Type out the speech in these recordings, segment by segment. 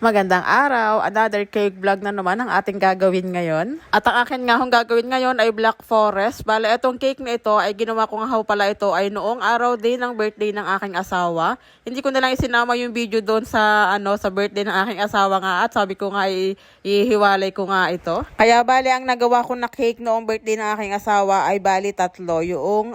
Magandang araw! Another cake vlog na naman ang ating gagawin ngayon. At ang akin nga hong gagawin ngayon ay Black Forest. Bale, itong cake na ito ay ginawa ko nga ho pala ito ay noong araw din ng birthday ng aking asawa. Hindi ko na lang isinama yung video doon sa sa birthday ng aking asawa nga at sabi ko nga ihiwalay ko nga ito. Kaya bale, ang nagawa ko na cake noong birthday ng aking asawa ay bali tatlo. Yung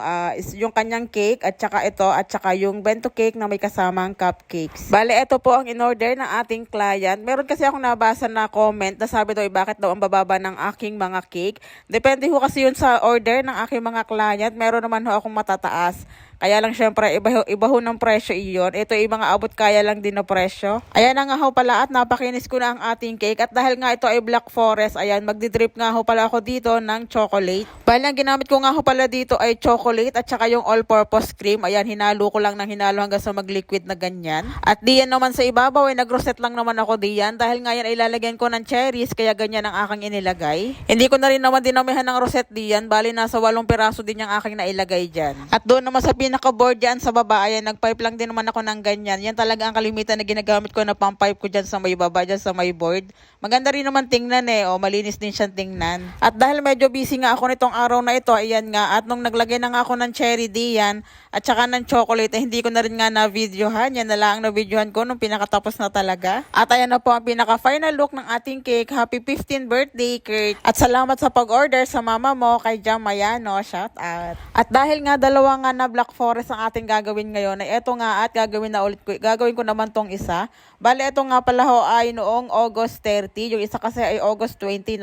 kanyang cake at saka ito at saka yung bento cake na may kasamang cupcakes. Bale, ito po ang in-order ng ating client. Meron kasi akong nabasa na comment na sabi daw bakit daw ang bababa ng aking mga cake. Depende ho kasi yun sa order ng aking mga client. Meron naman ho akong matataas. Kaya lang syempre, iba ho ng presyo iyon. Ito ay mga abot kaya lang din na presyo. Ayan na nga ho pala at napakinis ko na ang ating cake. At dahil nga ito ay Black Forest, ayan, magdidrip nga ho pala ako dito ng chocolate. Bali, ang ginamit ko nga ho pala dito ay chocolate at saka yung all-purpose cream. Ayan, hinalo ko lang ng hinalo hanggang sa mag-liquid na ganyan. At diyan naman sa ibabaw ay nag-rosette lang naman ako diyan. Dahil nga yan ay lalagyan ko ng cherries, kaya ganyan ang aking inilagay. Hindi ko na rin naman dinamihan ng rosette diyan. Bali, nasa 8 piraso din yung aking nailagay diyan. At doon naman sa pinaka-board dyan sa baba, ayan, nag-pipe lang din naman ako ng ganyan. Yan talaga ang kalimitan na ginagamit ko na pang-pipe ko dyan sa may baba, dyan sa may board. Maganda rin naman tingnan malinis din siyang tingnan. At dahil medyo busy nga ako nitong araw na ito, ayan nga, at nung naglagay na nga ako ng cherry diyan, at saka ng chocolate, hindi ko na rin nga na-videohan. Yan na lang na-videohan ko nung pinakatapos na talaga. At ayan na po ang pinaka-final look ng ating cake. Happy 15th birthday, Kurt! At salamat sa pag-order sa mama mo, kay Jam Mayano. Shout out! At dahil nga dalawa nga na Black Forest ang ating gagawin ngayon, ay eto nga at gagawin ko naman tong isa. Bale, eto nga pala ho ay noong August 30. Yung isa kasi ay August 29.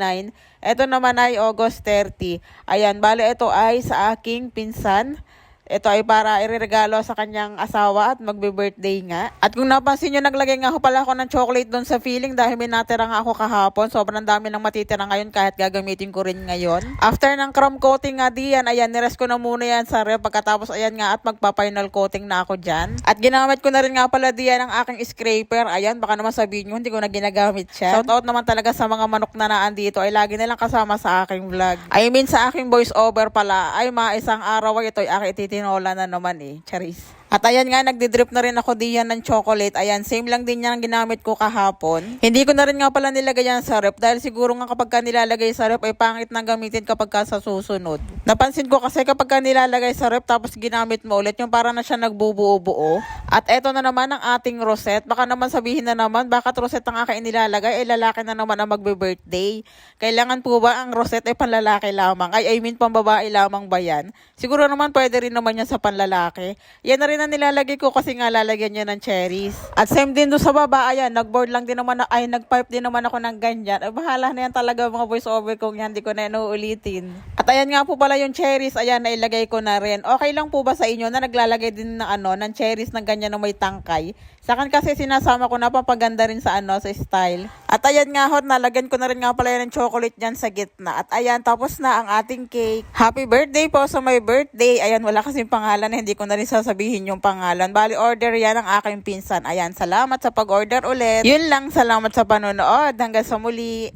Eto naman ay August 30. Ayan, bale, ito ay sa aking pinsan. Ito ay para ireregalo sa kanyang asawa at magbe-birthday nga. At kung napansin nyo, naglagay nga ako pala ako ng chocolate doon sa filling dahil may natira nga ako kahapon. Sobrang dami nang matitira ngayon kahit gagamitin ko rin ngayon. After ng crumb coating nga diyan, ayan, nirest ko na muna yan sa ref. Pagkatapos ayan nga at magpa-final coating na ako dyan. At ginamit ko na rin nga pala diyan ang aking scraper. Ayan, baka naman sabihin nyo, hindi ko na ginagamit siya. Shout out naman talaga sa mga manok na naan dito. Ay lagi nilang kasama sa aking vlog. I mean sa aking voice over pala. Ay isang araw ay ito ay aking tinola na naman Charis. At ayan nga, nagdidrip na rin ako diyan ng chocolate. Ayan, same lang din yan ang ginamit ko kahapon. Hindi ko na rin nga pala nilagay yan sa rep dahil siguro nga kapag ka nilalagay sa rep ay pangit nang gamitin kapag ka sa susunod. Napansin ko kasi kapag ka nilalagay sa rep tapos ginamit mo ulit, yung para na siya nagbubuo-buo. At eto na naman ang ating rosette. Baka naman sabihin na naman, bakit rosette ang aking nilalagay? Ay lalaki na naman ang magbe-birthday. Kailangan po ba ang rosette ay panlalaki lamang? I mean pambabae lamang ba yan? Siguro naman pwede rin naman yan sa panlalaki. Yan na rin ang nilalagay ko kasi nga lalagyan niya ng cherries. At same din doon sa baba, ayan, nag-pipe din naman ako ng ganyan. Ay bahala na yan talaga mga voice over kung yan, hindi ko na inuulitin. At ayan nga po pala yung cherries, ayan, nailagay ko na rin. Okay lang po ba sa inyo na naglalagay din ng cherries ng ganyan na may tangkay? Sa akin kasi sinasama ko na papaganda rin sa sa style. At ayan nga ho, nalagyan ko na rin nga pala yan ng chocolate dyan sa gitna. At ayan, tapos na ang ating cake. Happy birthday po sa my birthday. Ayan, wala kasing pangalan na hindi ko na rin sasabihin yung pangalan. Bali, order yan ang aking pinsan. Ayan, salamat sa pag-order ulit. Yun lang, salamat sa panonood. Hanggang sa muli.